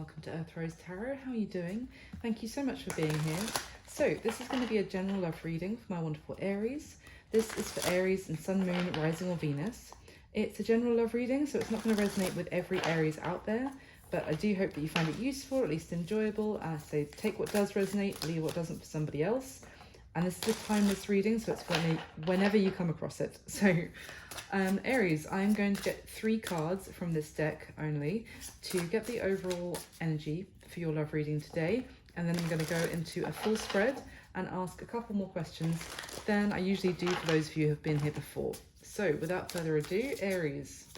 welcome to Aries Tarot. How are you doing? Thank you so much for being here. So this is going to be a general love reading for my wonderful Aries. This is for Aries and Sun, Moon, Rising or Venus. It's a general love reading, so it's not going to resonate with every Aries out there, but I do hope that you find it useful, or at least enjoyable. And I say take what does resonate, leave what doesn't for somebody else. And this is a timeless reading, so it's whenever you come across it. So Aries, I'm going to get 3 cards from this deck only to get the overall energy for your love reading today. And then I'm going to go into a full spread and ask a couple more questions than I usually do for those of you who have been here before. So without further ado, Aries,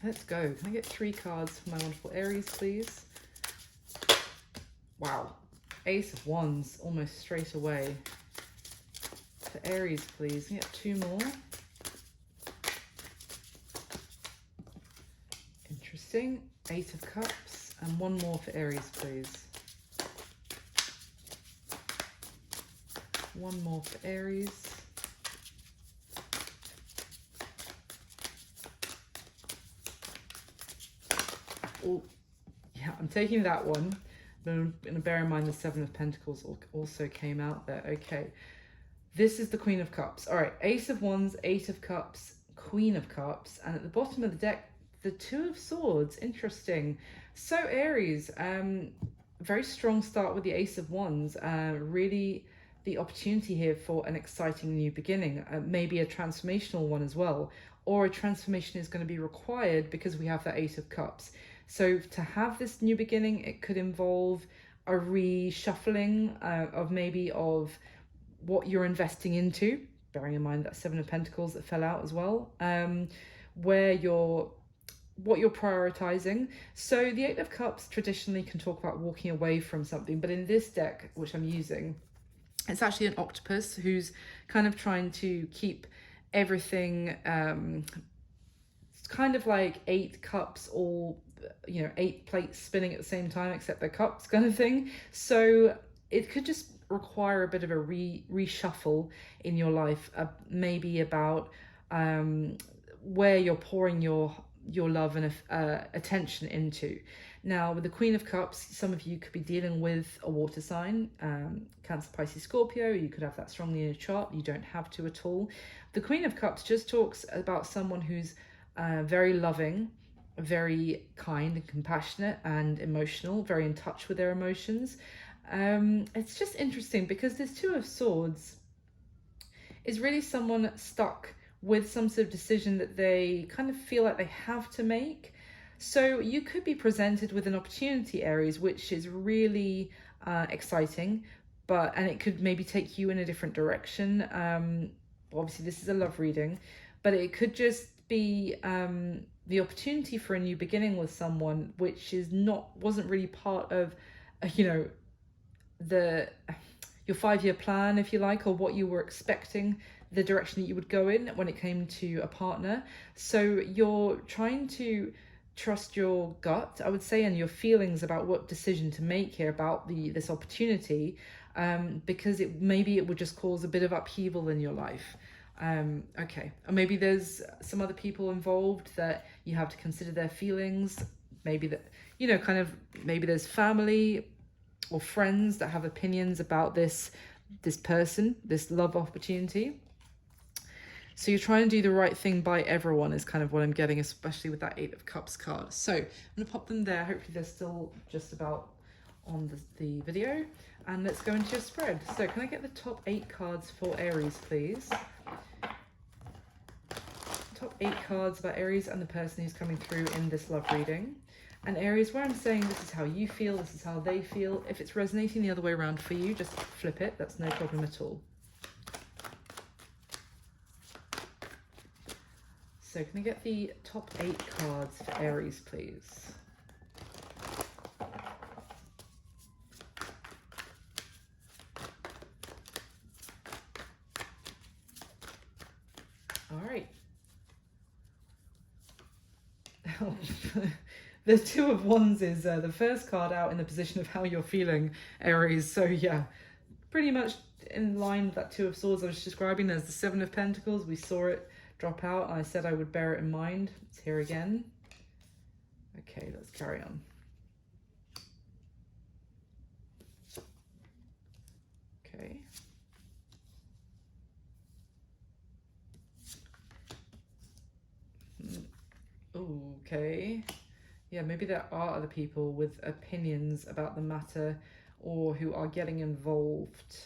let's go. Can I get 3 cards for my wonderful Aries, please? Wow. Ace of Wands, almost straight away. For Aries, please. Can I get 2 more? Interesting. 8 of Cups. And 1 more for Aries, please. 1 more for Aries. Oh, yeah, I'm taking that one. I'm going to bear in mind the 7 of Pentacles also came out there. Okay, this is the Queen of Cups. All right, Ace of Wands, 8 of Cups, Queen of Cups, and at the bottom of the deck, the 2 of Swords. Interesting. So Aries, very strong start with the Ace of Wands. Really the opportunity here for an exciting new beginning, maybe a transformational one as well, or a transformation is going to be required because we have that 8 of Cups. So to have this new beginning, it could involve a reshuffling of what you're investing into, bearing in mind that 7 of Pentacles that fell out as well, what you're prioritizing. So the 8 of Cups traditionally can talk about walking away from something, but in this deck, which I'm using, it's actually an octopus who's kind of trying to keep everything, it's kind of like 8 cups all, 8 plates spinning at the same time, except they're cups kind of thing. So it could just require a bit of a reshuffle in your life, maybe about where you're pouring your love and attention into. Now, with the Queen of Cups, some of you could be dealing with a water sign, Cancer, Pisces, Scorpio. You could have that strongly in your chart. You don't have to at all. The Queen of Cups just talks about someone who's very loving, very kind and compassionate and emotional, very in touch with their emotions. It's just interesting because this 2 of Swords is really someone stuck with some sort of decision that they kind of feel like they have to make. So you could be presented with an opportunity, Aries, which is really exciting, and it could maybe take you in a different direction. Obviously this is a love reading, but it could just be the opportunity for a new beginning with someone, which wasn't really part of, your 5-year plan, if you like, or what you were expecting, the direction that you would go in when it came to a partner. So you're trying to trust your gut, I would say, and your feelings about what decision to make here about this opportunity, because maybe it would just cause a bit of upheaval in your life. Okay, or maybe there's some other people involved that you have to consider their feelings. Maybe that, maybe there's family or friends that have opinions about this person, this love opportunity. So you're trying to do the right thing by everyone is kind of what I'm getting, especially with that 8 of Cups card. So I'm going to pop them there. Hopefully they're still just about on the video. And let's go into your spread. So can I get the top 8 cards for Aries, please? Top 8 cards about Aries and the person who's coming through in this love reading. And Aries, where I'm saying this is how you feel, this is how they feel. If it's resonating the other way around for you, just flip it. That's no problem at all. So can I get the top 8 cards for Aries, please? All right. The 2 of Wands is the first card out in the position of how you're feeling, Aries. So yeah, pretty much in line with that 2 of Swords I was describing. There's the 7 of Pentacles. We saw it drop out, and I said I would bear it in mind. It's here again. Okay, let's carry on. Okay. Yeah, maybe there are other people with opinions about the matter or who are getting involved.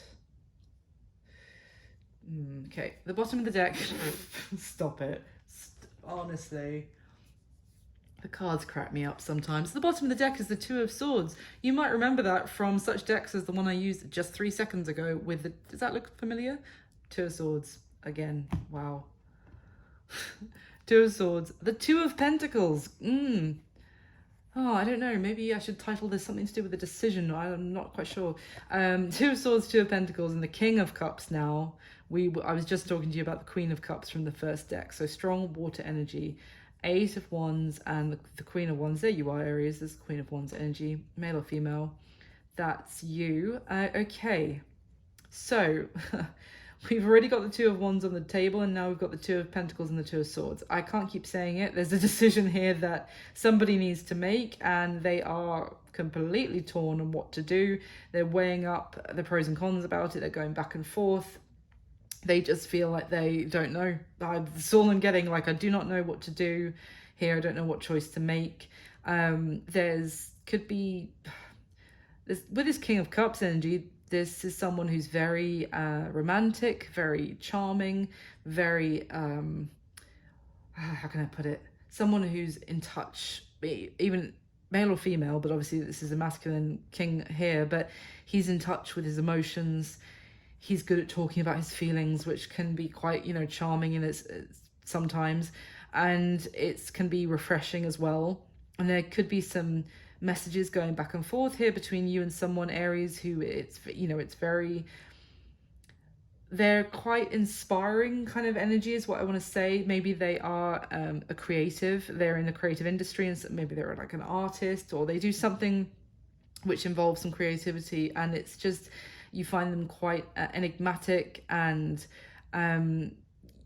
Okay, the bottom of the deck. Stop it. Honestly. The cards crack me up sometimes. The bottom of the deck is the Two of Swords. You might remember that from such decks as the one I used just 3 seconds ago with the... Does that look familiar? Two of Swords. Again. Wow. Two of Swords. The Two of Pentacles. Oh, I don't know. Maybe I should title this something to do with a decision. I'm not quite sure. Two of Swords, Two of Pentacles, and the King of Cups now. I was just talking to you about the Queen of Cups from the first deck. So strong water energy. 8 of Wands and the Queen of Wands. There you are, Aries. There's the Queen of Wands energy. Male or female. That's you. Okay. So... We've already got the Two of Wands on the table, and now we've got the Two of Pentacles and the Two of Swords. I can't keep saying it. There's a decision here that somebody needs to make, and they are completely torn on what to do. They're weighing up the pros and cons about it. They're going back and forth. They just feel like they don't know. That's all I'm getting. Like, I do not know what to do here. I don't know what choice to make. With this King of Cups energy, this is someone who's very romantic, very charming, very, how can I put it? Someone who's in touch, even male or female, but obviously this is a masculine king here, but he's in touch with his emotions. He's good at talking about his feelings, which can be quite, charming in its sometimes. And it can be refreshing as well. And there could be some messages going back and forth here between you and someone, Aries, who they're quite inspiring kind of energy is what I want to say. Maybe they are a creative, they're in the creative industry, and so maybe they're like an artist, or they do something which involves some creativity, and it's just, you find them quite enigmatic and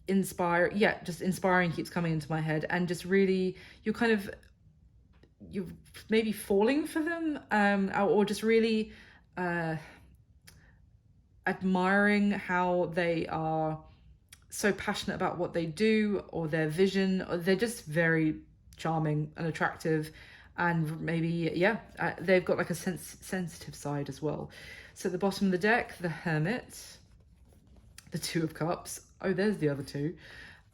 just inspiring keeps coming into my head, and just really, you're maybe falling for them, or just really admiring how they are so passionate about what they do, or their vision, or they're just very charming and attractive, and maybe they've got like a sensitive side as well. So at the bottom of the deck, the Hermit, the Two of Cups, oh, there's the other two,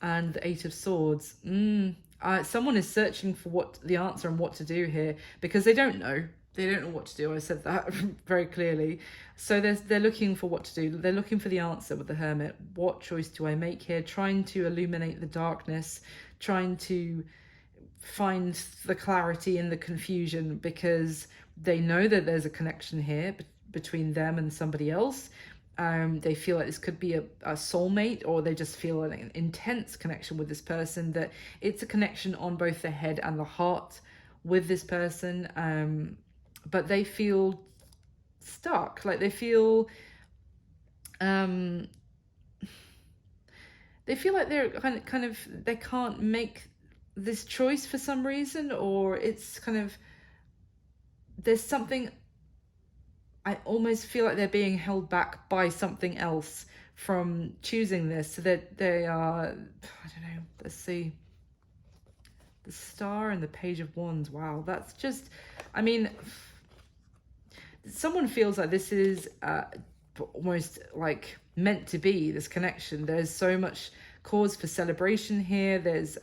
and the Eight of Swords. Someone is searching for the answer and what to do here, because they don't know. They don't know what to do. I said that very clearly. So they're looking for what to do. They're looking for the answer with the Hermit. What choice do I make here? Trying to illuminate the darkness, trying to find the clarity in the confusion, because they know that there's a connection here between them and somebody else. They feel like this could be a soulmate, or they just feel an intense connection with this person, that it's a connection on both the head and the heart with this person. But they feel stuck, like they feel like they're kind of they can't make this choice for some reason, or it's kind of, there's something, I almost feel like they're being held back by something else from choosing this, so that they are, I don't know, let's see, the Star and the Page of Wands. Wow, that's just, I mean, someone feels like this is almost like meant to be, this connection. There's so much cause for celebration here. There's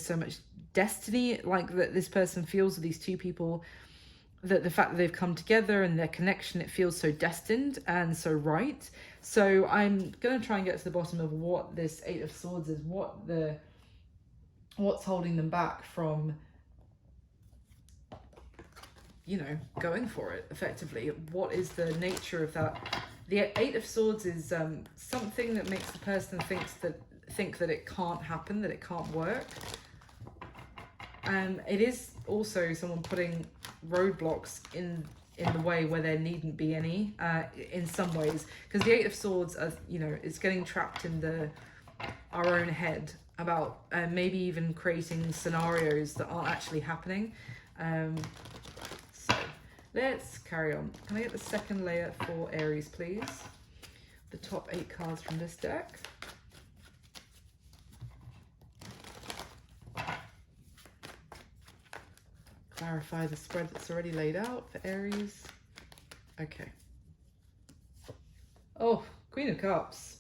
so much destiny, like that this person feels with these two people, that the fact that they've come together and their connection, it feels so destined and so right. So I'm going to try and get to the bottom of what this Eight of Swords is, what's holding them back from, going for it effectively. What is the nature of that? The Eight of Swords is something that makes the person think that it can't happen, that it can't work. It is also someone putting roadblocks in the way where there needn't be any, in some ways, because the Eight of Swords are, it's getting trapped in our own head about maybe even creating scenarios that aren't actually happening. So let's carry on. Can I get the second layer for Aries, please? The top 8 cards from this deck. clarify the spread that's already laid out for Aries. Okay. Oh, Queen of Cups.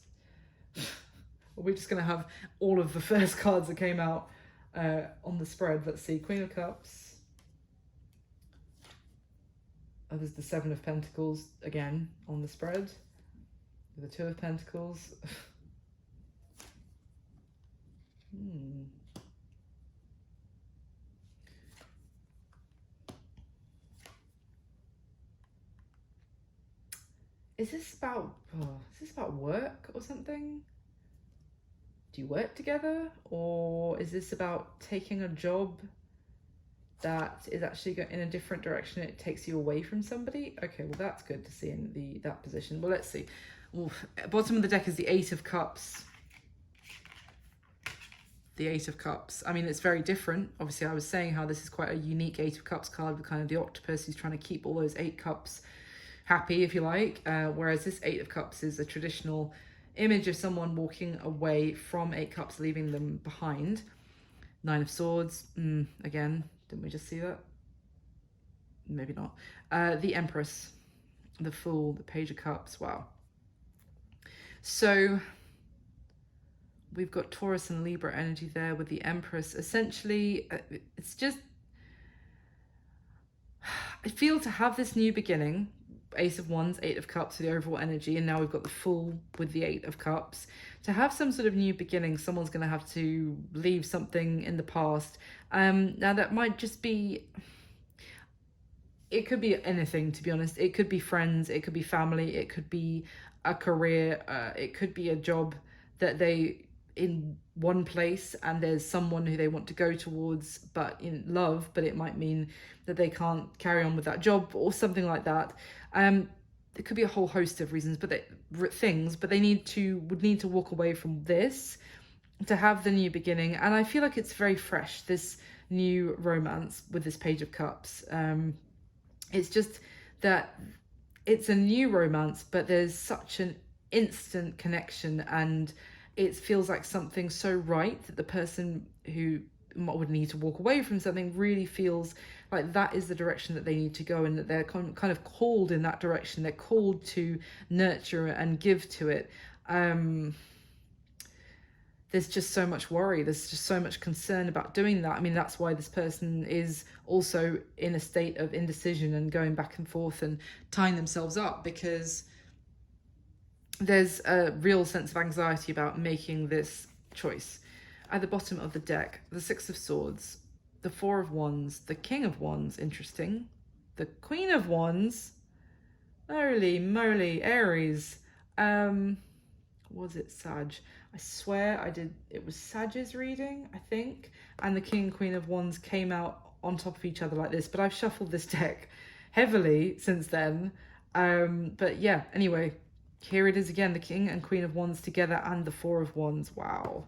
We're just going to have all of the first cards that came out on the spread. Let's see. Queen of Cups. Oh, there's the Seven of Pentacles again on the spread. The Two of Pentacles. Is this about work or something? Do you work together? Or is this about taking a job that is actually going in a different direction? It takes you away from somebody? Okay, well, that's good to see in that position. Well, let's see. Oof. Bottom of the deck is the Eight of Cups. The Eight of Cups. I mean, it's very different. Obviously, I was saying how this is quite a unique Eight of Cups card with kind of the octopus who's trying to keep all those 8 cups happy, if you like. Whereas this Eight of Cups is a traditional image of someone walking away from 8 cups, leaving them behind. Nine of Swords. Again, didn't we just see that? Maybe not. The Empress. The Fool. The Page of Cups. Wow. So we've got Taurus and Libra energy there with the Empress. Essentially, it's just, I feel to have this new beginning, Ace of Wands, Eight of Cups, the overall energy, and now we've got the Fool with the Eight of Cups. To have some sort of new beginning, someone's going to have to leave something in the past. Now that might just be, it could be anything, to be honest. It could be friends, it could be family, it could be a career, it could be a job that they in one place and there's someone who they want to go towards but in love, but it might mean that they can't carry on with that job or something like that. There could be a whole host of reasons, but they would need to walk away from this to have the new beginning. And I feel like it's very fresh, this new romance with this Page of Cups. It's just that it's a new romance, but there's such an instant connection, and it feels like something so right that the person who would need to walk away from something really feels like that is the direction that they need to go, and that they're kind of called in that direction. They're called to nurture and give to it. There's just so much worry. There's just so much concern about doing that. I mean, that's why this person is also in a state of indecision and going back and forth and tying themselves up, because there's a real sense of anxiety about making this choice. At the bottom of the deck, the Six of Swords, the Four of Wands, the King of Wands, interesting, the Queen of Wands, holy moly, Aries, was it Sag? I swear I did, it was Sag's reading, I think, and the King and Queen of Wands came out on top of each other like this, but I've shuffled this deck heavily since then. But yeah, anyway, here it is again, the King and Queen of Wands together and the Four of Wands. Wow.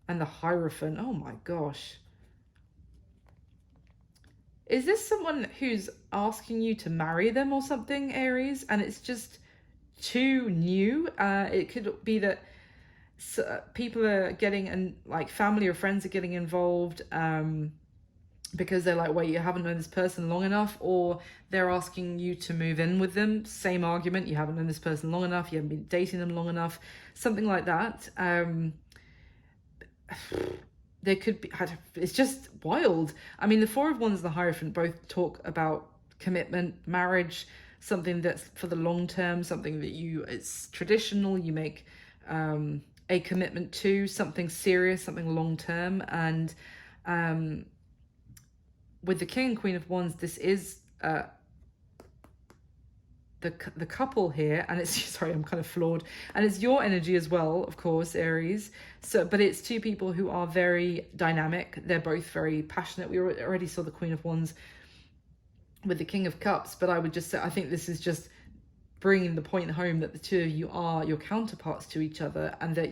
And the Hierophant. Oh my gosh. Is this someone who's asking you to marry them or something, Aries? And it's just too new. It could be that people are getting, and like family or friends are getting involved because they're like, wait, you haven't known this person long enough, or they're asking you to move in with them. Same argument, you haven't known this person long enough, you haven't been dating them long enough, something like that. There could be, it's just wild. I mean, the Four of Wands and the Hierophant both talk about commitment, marriage, something that's for the long term, something that it's traditional, you make a commitment to, something serious, something long term. And with the King and Queen of Wands, this is the couple here, and it's sorry, I'm kind of flawed, and it's your energy as well, of course, Aries. So, but it's two people who are very dynamic. They're both very passionate. We already saw the Queen of Wands with the King of Cups, but I would just say I think this is just bringing the point home that the two of you are your counterparts to each other, and that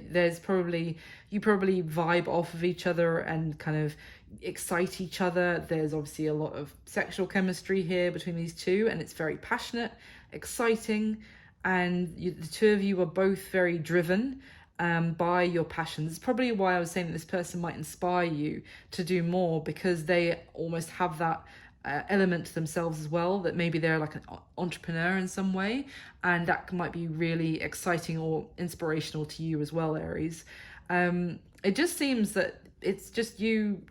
you probably vibe off of each other and kind of excite each other. There's obviously a lot of sexual chemistry here between these two, and it's very passionate, exciting, and the two of you are both very driven by your passions. It's probably why I was saying that this person might inspire you to do more, because they almost have that element to themselves as well, that maybe they're like an entrepreneur in some way, and that might be really exciting or inspirational to you as well, Aries. It just seems that it's just you,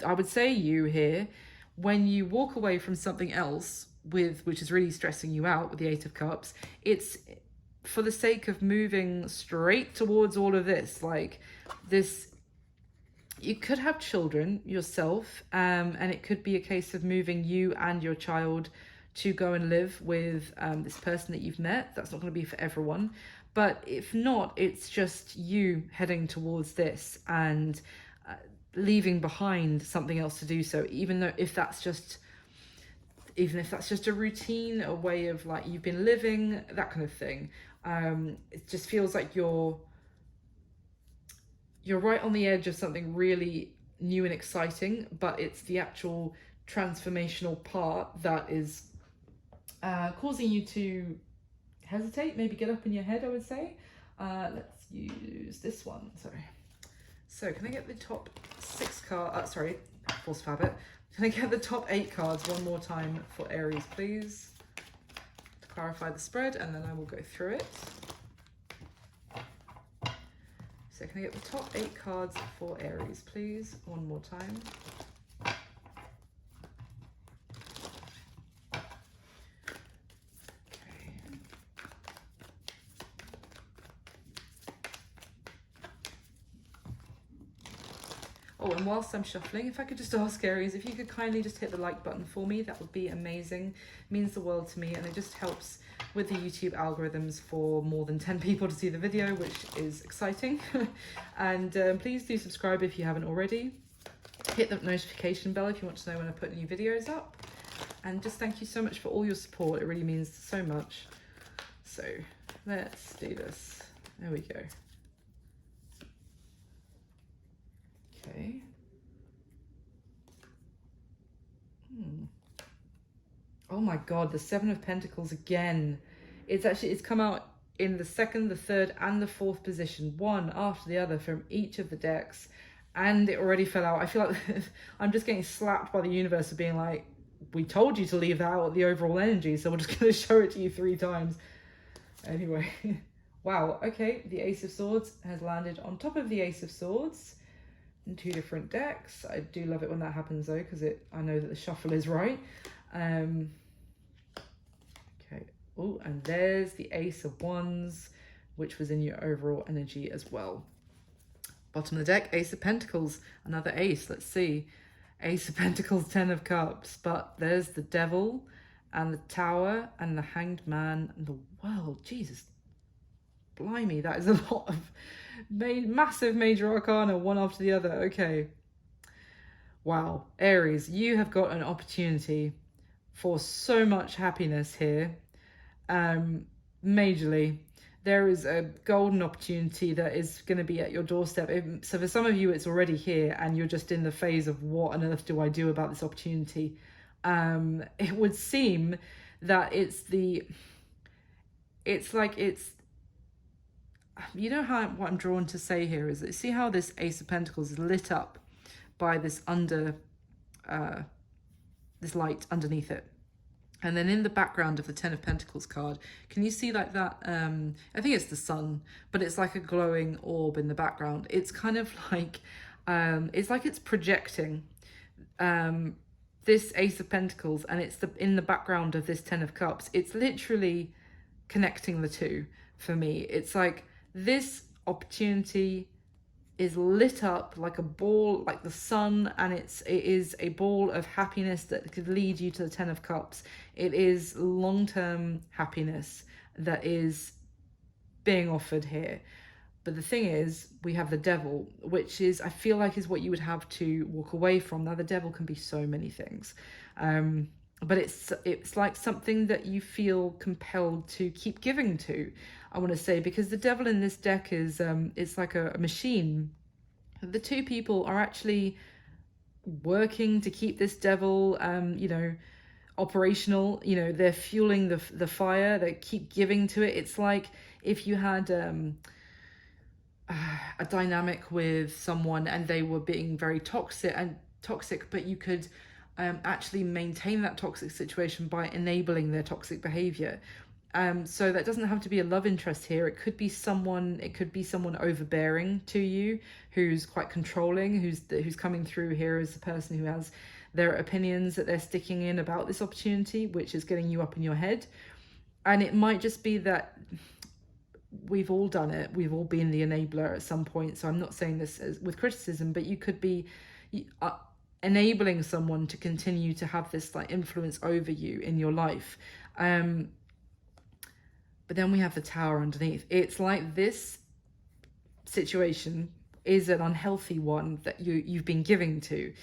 I would say you here, when you walk away from something else with which is really stressing you out with the Eight of Cups, it's for the sake of moving straight towards all of this. Like this, you could have children yourself, and it could be a case of moving you and your child to go and live with this person that you've met. That's not going to be for everyone, but if not, it's just you heading towards this and leaving behind something else to do so, even if that's just a routine, a way of like you've been living, that kind of thing. It just feels like you're right on the edge of something really new and exciting, but it's the actual transformational part that is causing you to hesitate, maybe get up in your head, I would say. Let's use this one. Sorry. So can I get the top 6 cards? Sorry, false habit. Can I get the top 8 cards one more time for Aries, please? To clarify the spread, and then I will go through it. So can I get the top 8 cards for Aries, please? One more time. Oh, and whilst I'm shuffling, if I could just ask Aries, if you could kindly just hit the like button for me, that would be amazing. It means the world to me, and it just helps with the YouTube algorithms for more than 10 people to see the video, which is exciting. And please do subscribe if you haven't already. Hit the notification bell if you want to know when I put new videos up. And just thank you so much for all your support. It really means so much. So let's do this. There we go. Okay. Oh my God, the 7 of Pentacles again. It's come out in the 2nd, the 3rd, and the 4th position, one after the other from each of the decks, and it already fell out. I feel like I'm just getting slapped by the universe for being like, we told you to leave that out, the overall energy, so we're just going to show it to you 3 times. Anyway, wow, okay, the Ace of Swords has landed on top of the Ace of Swords in 2 different decks. I do love it when that happens though, because I know that the shuffle is right. Okay. Oh, and there's the Ace of Wands, which was in your overall energy as well. Bottom of the deck, Ace of Pentacles, another ace. Let's see. Ace of Pentacles, 10 of Cups, but there's the Devil and the Tower and the Hanged Man and the World. Jesus, blimey, that is a lot of massive major arcana, one after the other. Okay. Wow. Aries, you have got an opportunity for so much happiness here. Majorly. There is a golden opportunity that is going to be at your doorstep. So for some of you, it's already here and you're just in the phase of what on earth do I do about this opportunity? It would seem that you know how what I'm drawn to say here is that see how this Ace of Pentacles is lit up by this this light underneath it, and then in the background of the 10 of Pentacles card, can you see like that? I think it's the sun, but it's like a glowing orb in the background. It's kind of like it's projecting this Ace of Pentacles, and it's in the background of this 10 of Cups. It's literally connecting the two for me. It's like this opportunity is lit up like a ball, like the sun, and it is a ball of happiness that could lead you to the 10 of Cups. It is long-term happiness that is being offered here. But the thing is, we have the Devil, which is, I feel like, is what you would have to walk away from. Now, the Devil can be so many things. But it's like something that you feel compelled to keep giving to, I want to say, because the Devil in this deck is it's like a machine. The 2 people are actually working to keep this Devil, operational. They're fueling the fire. They keep giving to it. It's like if you had a dynamic with someone and they were being very toxic, but you could actually maintain that toxic situation by enabling their toxic behavior. So that doesn't have to be a love interest here. It could be someone overbearing to you, who's quite controlling, who's coming through here as a person who has their opinions that they're sticking in about this opportunity, which is getting you up in your head. And it might just be that we've all done it. We've all been the enabler at some point. So I'm not saying this as, with criticism, but you could be enabling someone to continue to have this like influence over you in your life. But then we have the Tower underneath. It's like this situation is an unhealthy one that you've been giving to.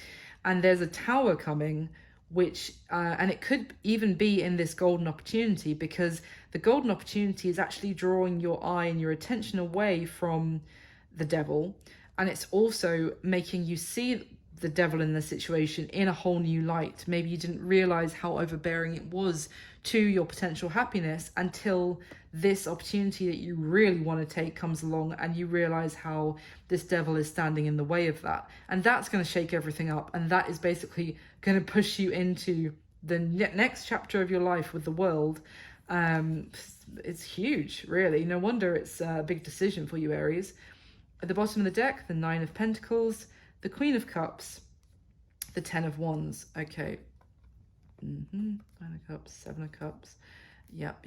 And there's a Tower coming, which, and it could even be in this golden opportunity, because the golden opportunity is actually drawing your eye and your attention away from the devil. And it's also making you see the devil in the situation in a whole new light. Maybe you didn't realize how overbearing it was to your potential happiness until this opportunity that you really want to take comes along, and you realize how this devil is standing in the way of that. And that's going to shake everything up, and that is basically going to push you into the next chapter of your life with the world. It's huge, really. No wonder it's a big decision for you, Aries. At the bottom of the deck, the Nine of Pentacles, the Queen of Cups, the Ten of Wands. Okay. Nine of Cups, Seven of Cups. Yep.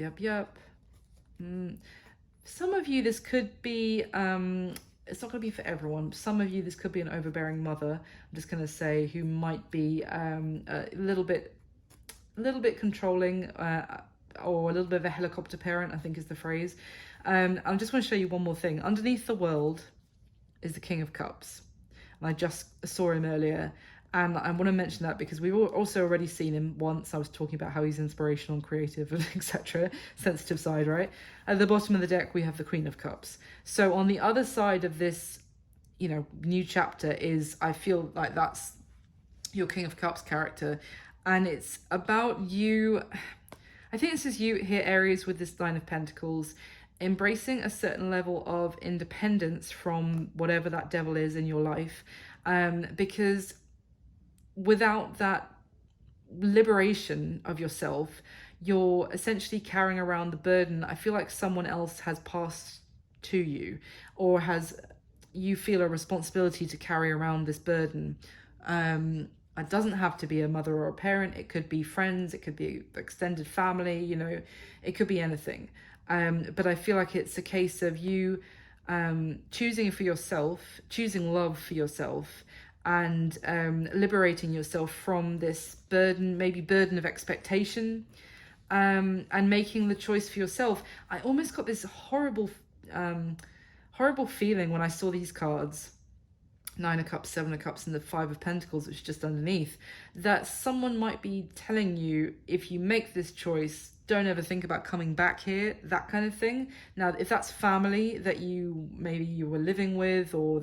Some of you, this could be, it's not going to be for everyone. Some of you, this could be an overbearing mother, I'm just going to say, who might be a little bit controlling, or a little bit of a helicopter parent, I think is the phrase. I'm just going to show you one more thing. Underneath the world is the King of Cups. And I just saw him earlier. And I want to mention that because we've also already seen him once. I was talking about how he's inspirational and creative and etc. Sensitive side, right? At the bottom of the deck, we have the Queen of Cups. So on the other side of this, new chapter is, I feel like that's your King of Cups character. And it's about you. I think this is you here, Aries, with this Nine of Pentacles, embracing a certain level of independence from whatever that devil is in your life. Because without that liberation of yourself, you're essentially carrying around the burden. I feel like someone else has passed to you, or you feel a responsibility to carry around this burden. It doesn't have to be a mother or a parent. It could be friends. It could be extended family. It could be anything. But I feel like it's a case of you choosing for yourself, choosing love for yourself, and liberating yourself from this burden of expectation, and making the choice for yourself. I almost got this horrible feeling when I saw these cards, Nine of Cups, Seven of Cups, and the Five of Pentacles, which is just underneath, that someone might be telling you, if you make this choice, don't ever think about coming back here, that kind of thing. Now, if that's family that you were living with, or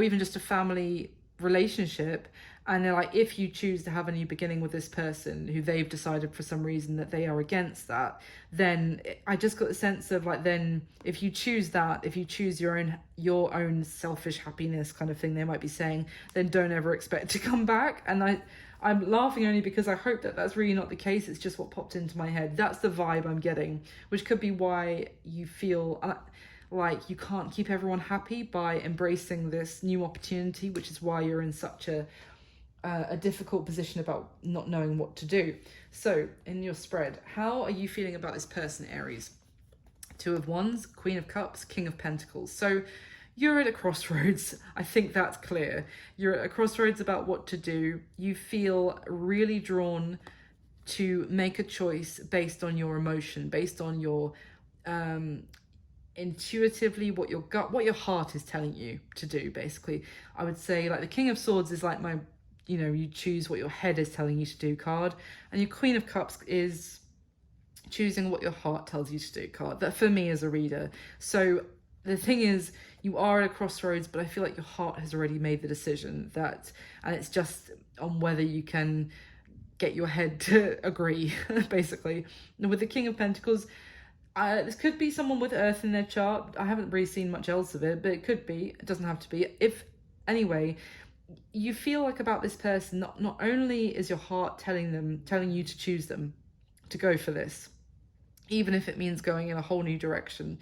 even just a family relationship, and they're like, if you choose to have a new beginning with this person who they've decided for some reason that they are against that, then I just got the sense of like, then if you choose your own selfish happiness kind of thing, they might be saying, then don't ever expect to come back. And I'm laughing only because I hope that that's really not the case. It's just what popped into my head. That's the vibe I'm getting, which could be why you feel like you can't keep everyone happy by embracing this new opportunity, which is why you're in such a difficult position about not knowing what to do. So in your spread, how are you feeling about this person, Aries? Two of Wands, Queen of Cups, King of Pentacles. So you're at a crossroads. I think that's clear. You're at a crossroads about what to do. You feel really drawn to make a choice based on your emotion, based on your intuitively what your heart is telling you to do. Basically, I would say, like, the King of Swords is like my, you choose what your head is telling you to do card, and your Queen of Cups is choosing what your heart tells you to do card. That for me as a reader. So the thing is, you are at a crossroads, but I feel like your heart has already made the decision, and it's just on whether you can get your head to agree, basically. And with the King of Pentacles, this could be someone with Earth in their chart. I haven't really seen much else of it, but it could be. It doesn't have to be. Anyway, you feel like about this person, not only is your heart telling you to choose them, to go for this, even if it means going in a whole new direction,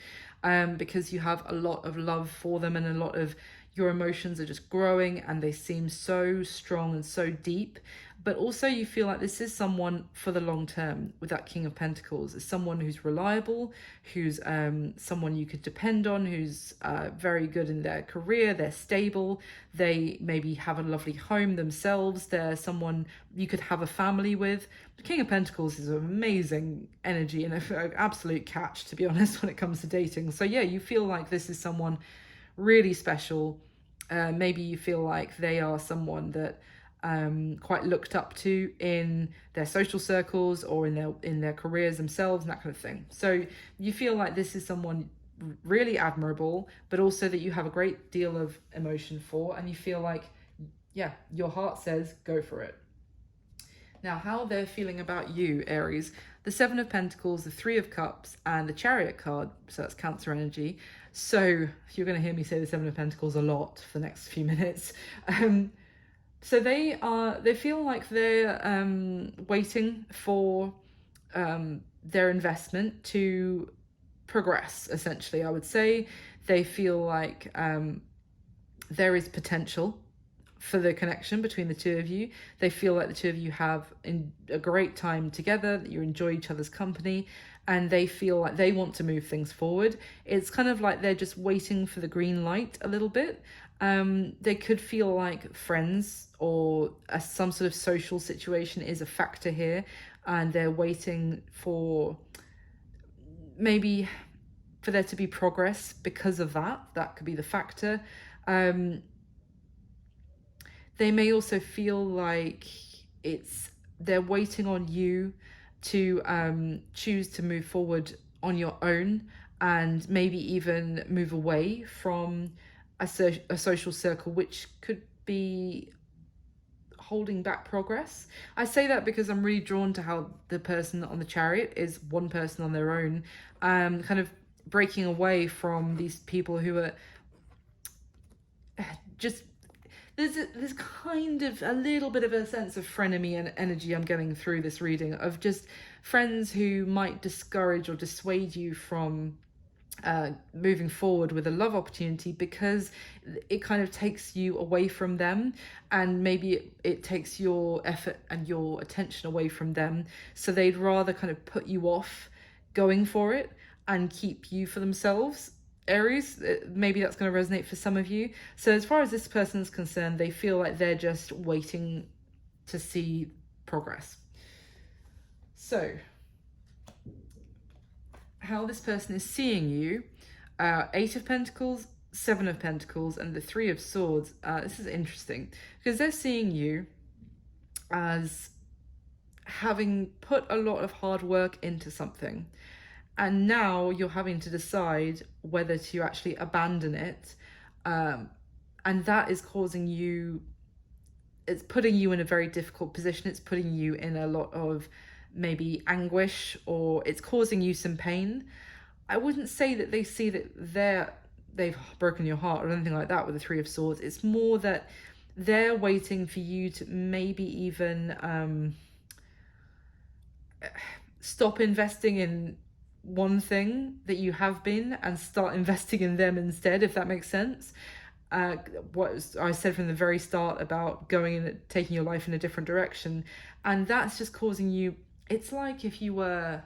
because you have a lot of love for them, and a lot of your emotions are just growing, and they seem so strong and so deep. But also you feel like this is someone for the long term. With that King of Pentacles, it's someone who's reliable, who's someone you could depend on, who's very good in their career, they're stable, they maybe have a lovely home themselves, they're someone you could have a family with. The King of Pentacles is an amazing energy and an absolute catch, to be honest, when it comes to dating. So yeah, you feel like this is someone really special. Maybe you feel like they are someone that quite looked up to in their social circles or in their careers themselves, and that kind of thing. So you feel like this is someone really admirable, but also that you have a great deal of emotion for, and you feel like, yeah, your heart says go for it. Now, how they're feeling about you, Aries: the Seven of Pentacles, the Three of Cups, and the Chariot card. So that's Cancer energy. So you're going to hear me say the Seven of Pentacles a lot for the next few minutes. So they feel like they're waiting for their investment to progress, essentially, I would say. They feel like there is potential for the connection between the two of you. They feel like the two of you have a great time together, that you enjoy each other's company, and they feel like they want to move things forward. It's kind of like they're just waiting for the green light a little bit. They could feel like friends or some sort of social situation is a factor here, and they're waiting for maybe for there to be progress because of that. That could be the factor. They may also feel like they're waiting on you to choose to move forward on your own, and maybe even move away from a social circle, which could be holding back progress. I say that because I'm really drawn to how the person on the Chariot is one person on their own, kind of breaking away from these people who are just, there's kind of a little bit of a sense of frenemy and energy I'm getting through this reading, of just friends who might discourage or dissuade you from moving forward with a love opportunity, because it kind of takes you away from them, and maybe it takes your effort and your attention away from them. So they'd rather kind of put you off going for it and keep you for themselves. Aries, maybe that's going to resonate for some of you. So as far as this person is concerned, they feel like they're just waiting to see progress. So how this person is seeing you: Eight of Pentacles, Seven of Pentacles, and the Three of Swords. This is interesting because they're seeing you as having put a lot of hard work into something, and now you're having to decide whether to actually abandon it, and that is causing you, it's putting you in a very difficult position. It's putting you in a lot of maybe anguish, or it's causing you some pain. I wouldn't say that they see that they've broken your heart or anything like that with the Three of Swords. It's more that they're waiting for you to maybe even stop investing in one thing that you have been and start investing in them instead, if that makes sense. What I said from the very start about going and taking your life in a different direction, and that's just causing you, it's like if you were,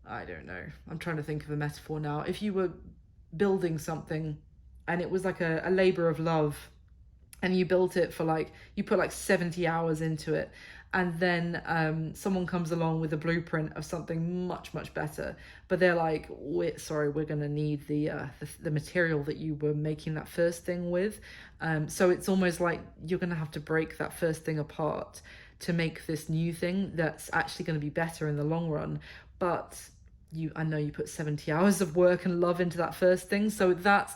I don't know, I'm trying to think of a metaphor now. If you were building something and it was like a labor of love, and you built it for like, you put like 70 hours into it, and then someone comes along with a blueprint of something much better, but they're like, we're going to need the material that you were making that first thing with. So it's almost like you're going to have to break that first thing apart to make this new thing that's actually going to be better in the long run. But I know you put 70 hours of work and love into that first thing, so that's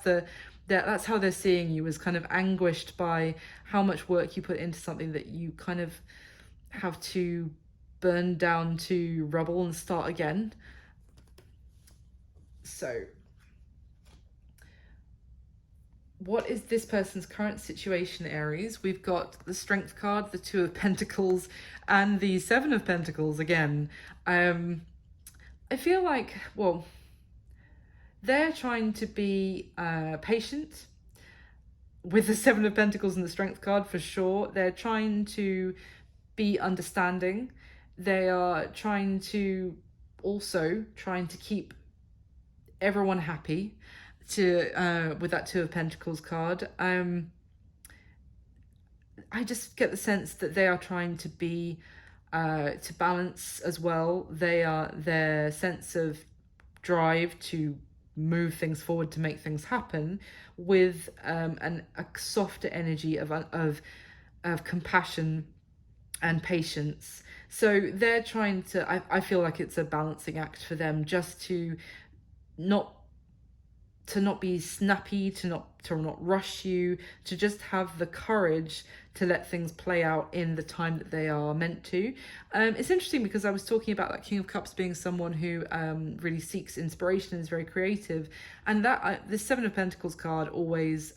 how they're seeing you, as kind of anguished by how much work you put into something that you kind of have to burn down to rubble and start again. So what is this person's current situation, Aries? We've got the Strength card, the Two of Pentacles, and the Seven of Pentacles again. I feel like, well, they're trying to be patient with the Seven of Pentacles and the Strength card for sure. They're trying to be understanding. They are trying to keep everyone happy with that Two of Pentacles card. I just get the sense that they are trying to be to balance as well. Their sense of drive to move things forward, to make things happen, with a softer energy of compassion and patience. So they're trying to, I feel like it's a balancing act for them, just to not be snappy, to not rush you, to just have the courage to let things play out in the time that they are meant to. It's interesting because I was talking about that King of Cups being someone who really seeks inspiration and is very creative, and that the Seven of Pentacles card always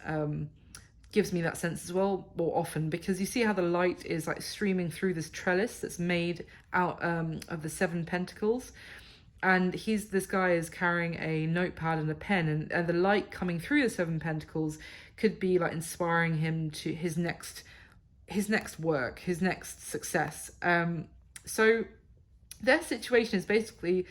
gives me that sense as well, more often, because you see how the light is like streaming through this trellis that's made out of the Seven Pentacles. And this guy is carrying a notepad and a pen, and the light coming through the Seven Pentacles could be like inspiring him to his next work, his next success. So their situation is basically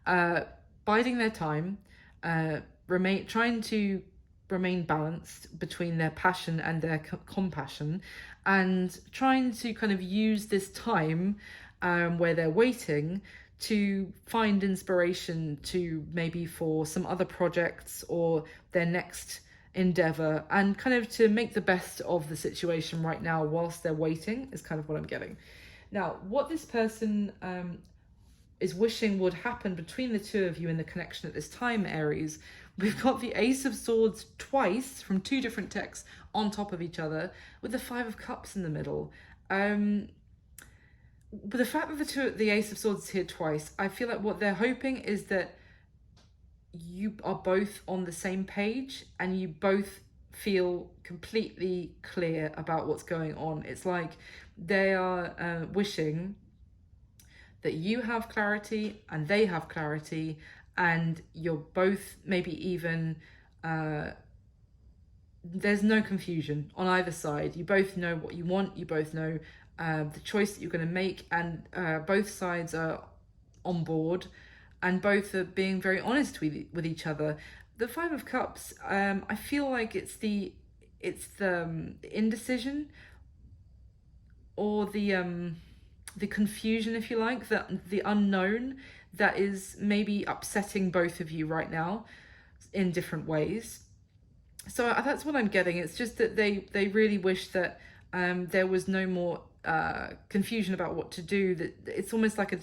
biding their time, trying to remain balanced between their passion and their compassion, and trying to kind of use this time where they're waiting to find inspiration to maybe for some other projects or their next endeavor, and kind of to make the best of the situation right now whilst they're waiting, is kind of what I'm getting. Now, what this person is wishing would happen between the two of you in the connection at this time, Aries, we've got the Ace of Swords twice from two different decks on top of each other, with the Five of Cups in the middle. But the fact that the Ace of Swords is here twice, I feel like what they're hoping is that you are both on the same page and you both feel completely clear about what's going on. It's like they are wishing that you have clarity and they have clarity, and you're both maybe even there's no confusion on either side. You both know what you want, you both know the choice that you're going to make, and both sides are on board, and both are being very honest with each other. The Five of Cups, I feel like it's the indecision, or the confusion, if you like, the unknown that is maybe upsetting both of you right now in different ways. So that's what I'm getting. It's just that they really wish that there was no more confusion about what to do, that it's almost like a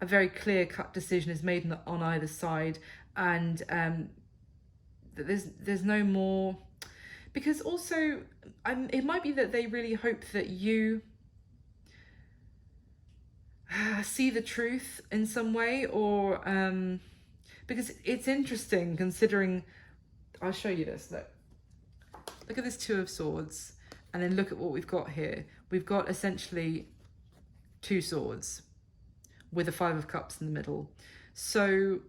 very clear-cut decision is made on either side, and that there's no more, because also it might be that they really hope that you see the truth in some way, or because it's interesting considering, I'll show you this, look at this Two of Swords, and then look at what we've got here. We've got essentially two swords with a Five of Cups in the middle. So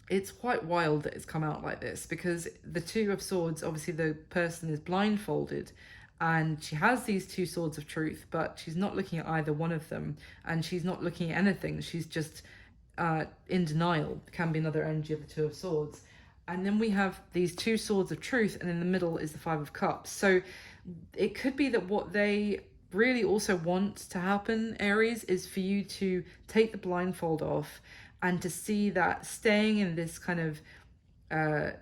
it's quite wild that it's come out like this, because the Two of Swords, obviously the person is blindfolded and she has these two swords of truth, but she's not looking at either one of them, and she's not looking at anything. She's just in denial. Can be another energy of the Two of Swords. And then we have these two swords of truth, and in the middle is the Five of Cups. So it could be that what they really also want to happen, Aries, is for you to take the blindfold off and to see that staying in this kind of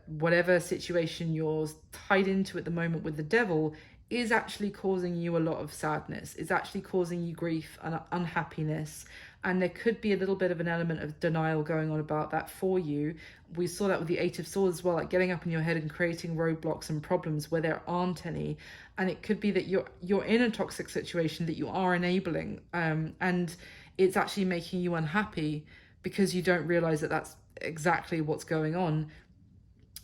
whatever situation you're tied into at the moment with the Devil is actually causing you a lot of sadness. It's actually causing you grief and unhappiness. And there could be a little bit of an element of denial going on about that for you. We saw that with the Eight of Swords as well, like getting up in your head and creating roadblocks and problems where there aren't any. And it could be that you're in a toxic situation that you are enabling, and it's actually making you unhappy because you don't realize that that's exactly what's going on.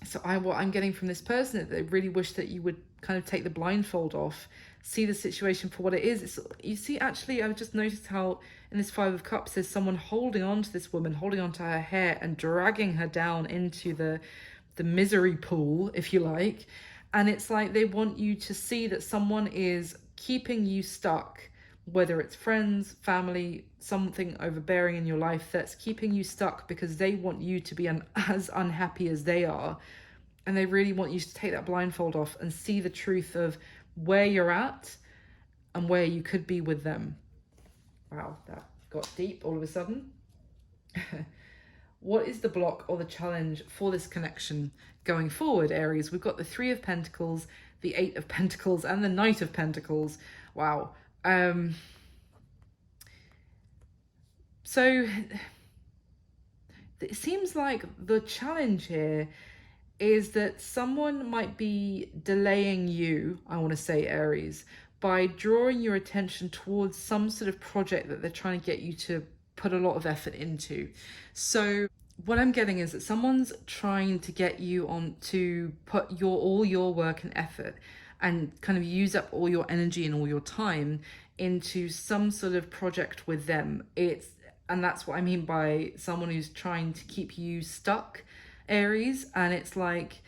So what I'm getting from this person is they really wish that you would kind of take the blindfold off, see the situation for what it is. You see, actually, I've just noticed how in this Five of Cups, there's someone holding on to this woman, holding on to her hair and dragging her down into the misery pool, if you like. And it's like they want you to see that someone is keeping you stuck, whether it's friends, family, something overbearing in your life that's keeping you stuck because they want you to be as unhappy as they are. And they really want you to take that blindfold off and see the truth of where you're at and where you could be with them. Wow, that got deep all of a sudden. What is the block or the challenge for this connection going forward, Aries? We've got the Three of Pentacles, the Eight of Pentacles, and the Knight of Pentacles. Wow. So it seems like the challenge here is that someone might be delaying you, I want to say, Aries, by drawing your attention towards some sort of project that they're trying to get you to put a lot of effort into. So what I'm getting is that someone's trying to get you on to put all your work and effort and kind of use up all your energy and all your time into some sort of project with them. And that's what I mean by someone who's trying to keep you stuck, Aries. And it's like,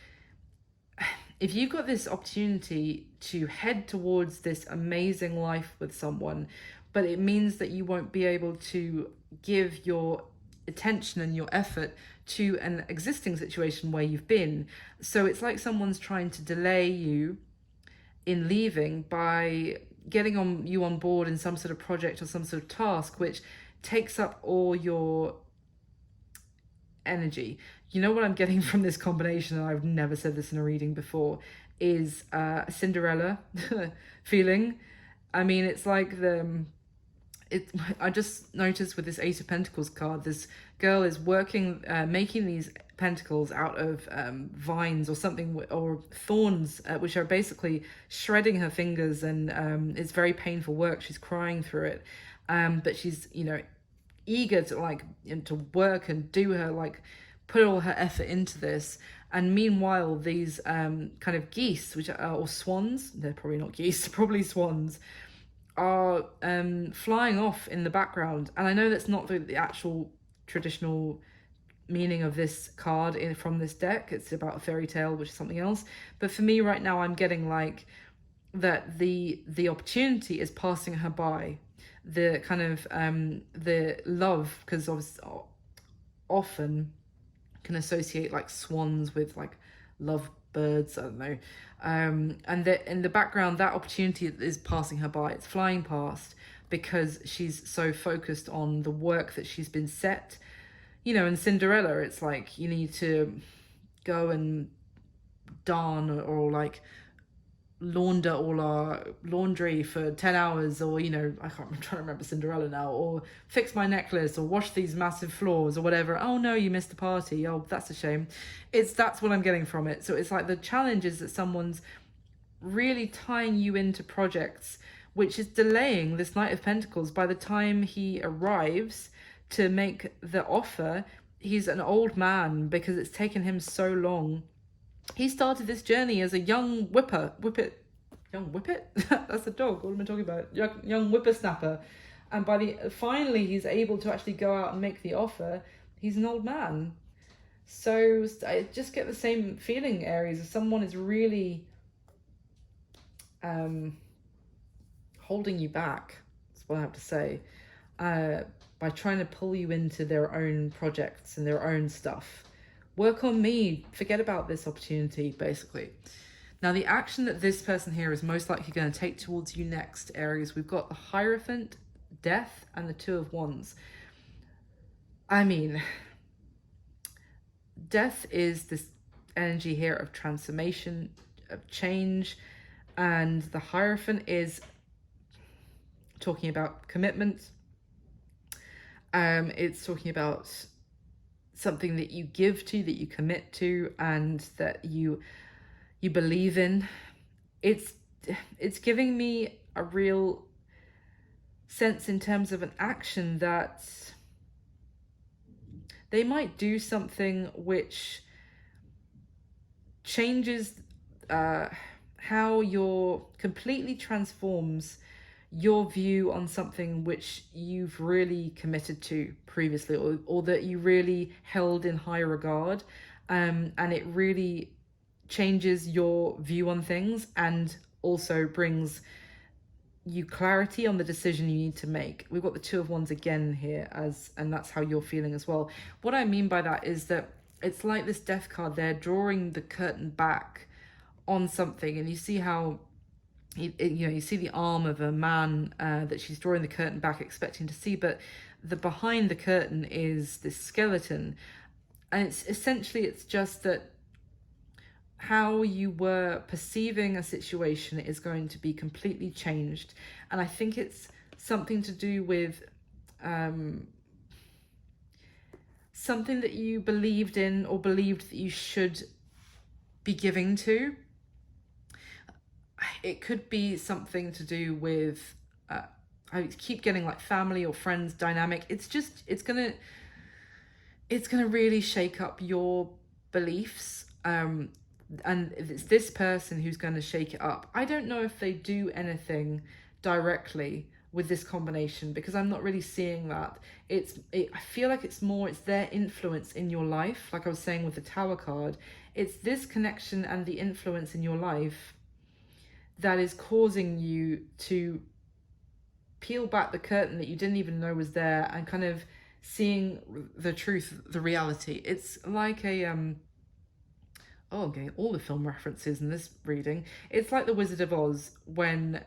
if you've got this opportunity to head towards this amazing life with someone, but it means that you won't be able to give your attention and your effort to an existing situation where you've been. So it's like someone's trying to delay you in leaving by getting you on board in some sort of project or some sort of task, which takes up all your energy. You know what I'm getting from this combination, and I've never said this in a reading before, is a Cinderella feeling. I mean, it's like I just noticed with this Ace of Pentacles card, this girl is working, making these pentacles out of vines or something, or thorns, which are basically shredding her fingers, and it's very painful work. She's crying through it, but she's, eager to work and do her, put all her effort into this. And meanwhile, these kind of geese, which are, or swans, they're probably not geese, probably swans, are flying off in the background. And I know that's not the actual traditional meaning of this card from this deck. It's about a fairy tale, which is something else. But for me right now, I'm getting that the opportunity is passing her by. The kind of the love, because often can associate swans with love birds, I don't know, and in the background, that opportunity is passing her by. It's flying past because she's so focused on the work that she's been set. In Cinderella, it's like you need to go and darn or launder all our laundry for 10 hours, or I'm trying to remember Cinderella now, or fix my necklace, or wash these massive floors, or whatever. Oh no, you missed the party. Oh, that's a shame. That's what I'm getting from it. So it's like the challenge is that someone's really tying you into projects, which is delaying this Knight of Pentacles. By the time he arrives to make the offer, he's an old man because it's taken him so long. He started this journey as a young whippet. That's a dog. What am I talking about? Young whippersnapper. And finally he's able to actually go out and make the offer. He's an old man. So I just get the same feeling, Aries, if someone is really holding you back. That's what I have to say. By trying to pull you into their own projects and their own stuff. Work on me. Forget about this opportunity, basically. Now, the action that this person here is most likely going to take towards you next, Aries, we've got the Hierophant, Death, and the Two of Wands. I mean, Death is this energy here of transformation, of change, and the Hierophant is talking about commitment. It's talking about something that you give to, that you commit to, and that you believe in. It's giving me a real sense in terms of an action that they might do something which changes how completely transforms your view on something which you've really committed to previously, or that you really held in high regard, and it really changes your view on things, and also brings you clarity on the decision you need to make. We've got the Two of Wands again here, and that's how you're feeling as well. What I mean by that is that it's like this Death card, they're drawing the curtain back on something, and you see how you see the arm of a man that she's drawing the curtain back expecting to see, but the behind the curtain is this skeleton, and it's essentially, it's just that how you were perceiving a situation is going to be completely changed. And I think it's something to do with something that you believed in, or believed that you should be giving to. It could be something to do with I keep getting like family or friends dynamic. It's gonna really shake up your beliefs, and it's this person who's going to shake it up. I don't know if they do anything directly with this combination, because I'm not really seeing that. I feel like it's their influence in your life, like I was saying with the Tower card. It's this connection and the influence in your life that is causing you to peel back the curtain that you didn't even know was there, and kind of seeing the truth, the reality. It's like a oh, I'm getting all the film references in this reading. It's like the Wizard of Oz, when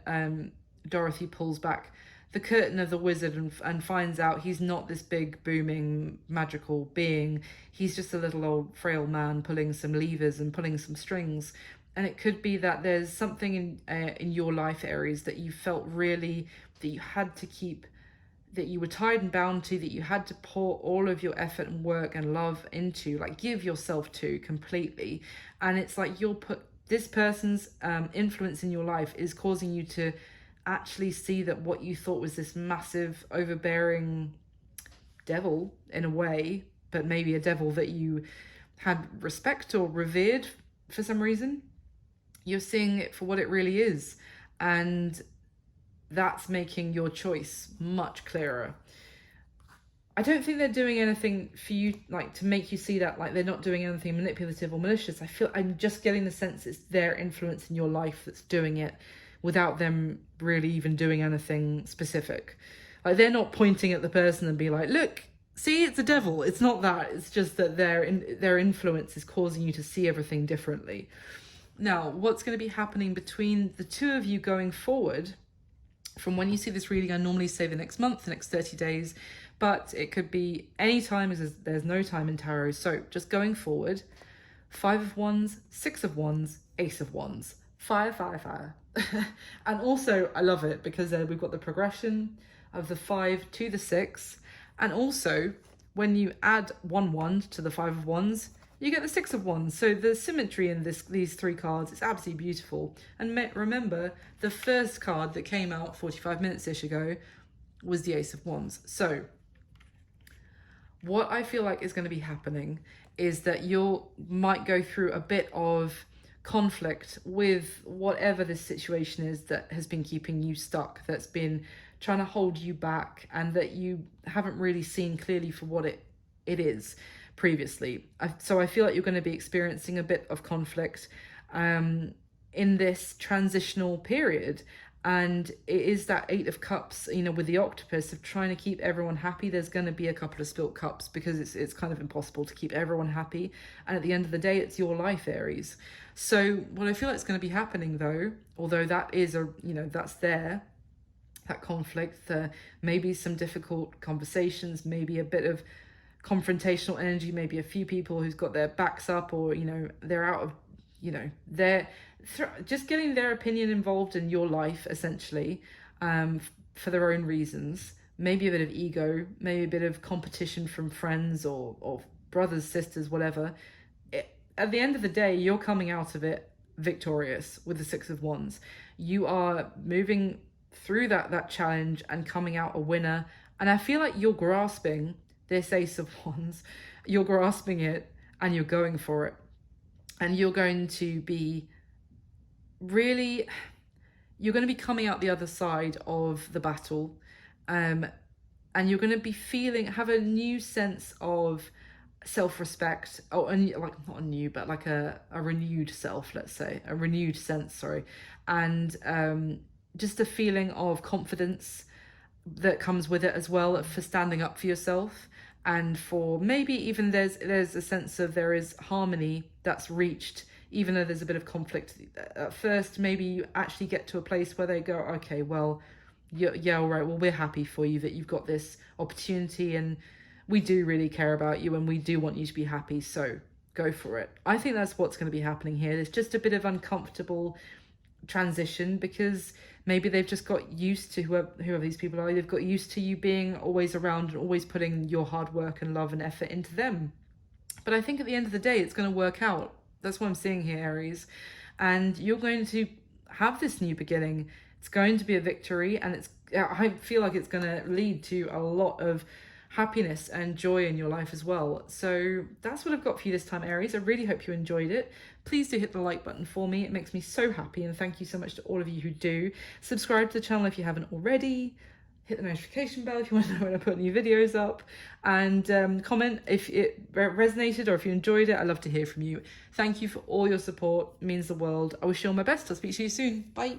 Dorothy pulls back the curtain of the wizard and finds out he's not this big booming magical being. He's just a little old frail man pulling some levers and pulling some strings. And it could be that there's something in your life, Aries, that you felt really that you had to keep, that you were tied and bound to, that you had to pour all of your effort and work and love into, like give yourself to completely. And it's like this person's influence in your life is causing you to actually see that what you thought was this massive overbearing devil in a way, but maybe a devil that you had respect or revered for some reason, you're seeing it for what it really is. And that's making your choice much clearer. I don't think they're doing anything for you, like to make you see that, like they're not doing anything manipulative or malicious. I'm just getting the sense it's their influence in your life that's doing it, without them really even doing anything specific. Like they're not pointing at the person and be like, look, see, it's a devil. It's not that. It's just that their influence is causing you to see everything differently. Now, what's going to be happening between the two of you going forward, from when you see this reading, I normally say the next month, the next 30 days, but it could be any time, as there's no time in tarot. So just going forward, 5 of Wands, 6 of Wands, Ace of Wands, fire, fire, fire. And also, I love it because we've got the progression of the 5 to the 6. And also, when you add 1 wand to the 5 of Wands, you get the 6 of Wands. So the symmetry in these 3 cards is absolutely beautiful. And remember, the first card that came out 45 minutes-ish ago was the Ace of Wands. So what I feel like is going to be happening is that you might go through a bit of conflict with whatever this situation is that has been keeping you stuck, that's been trying to hold you back, and that you haven't really seen clearly for what it is previously. So I feel like you're going to be experiencing a bit of conflict in this transitional period. And it is that 8 of Cups, with the octopus, of trying to keep everyone happy. There's going to be a couple of spilt cups, because it's kind of impossible to keep everyone happy. And at the end of the day, it's your life, Aries. So what I feel like is going to be happening, though, although that is that's there, that conflict, maybe some difficult conversations, maybe a bit of confrontational energy, maybe a few people who's got their backs up, or they're out of they're just getting their opinion involved in your life, essentially, for their own reasons. Maybe a bit of ego, maybe a bit of competition from friends or brothers, sisters, whatever. At the end of the day, you're coming out of it victorious with the 6 of Wands. You are moving through that challenge and coming out a winner. And I feel like you're grasping this Ace of Wands. You're grasping it and you're going for it. and you're going to be really, you're going to be coming out the other side of the battle, and you're going to be have a new sense of self-respect, like not a new, but like a renewed self, let's say a renewed sense, sorry, and just a feeling of confidence that comes with it as well, for standing up for yourself, and for maybe even there's a sense of there is harmony that's reached, even though there's a bit of conflict at first. Maybe you actually get to a place where they go, okay, well, yeah, all right, well, we're happy for you that you've got this opportunity, and we do really care about you, and we do want you to be happy, so go for it. I think that's what's going to be happening here. There's just a bit of uncomfortable transition, because maybe they've just got used to, whoever these people are, they've got used to you being always around and always putting your hard work and love and effort into them. But I think at the end of the day, it's going to work out. That's what I'm seeing here, Aries. And you're going to have this new beginning. It's going to be a victory, and I feel like it's going to lead to a lot of happiness and joy in your life as well. So that's what I've got for you this time, Aries. I really hope you enjoyed it. Please do hit the like button for me. It makes me so happy, and thank you so much to all of you who do. Subscribe to the channel if you haven't already. Hit the notification bell if you want to know when I put new videos up, and comment if it resonated or if you enjoyed it. I love to hear from you. Thank you for all your support. It means the world. I wish you all my best. I'll speak to you soon. Bye.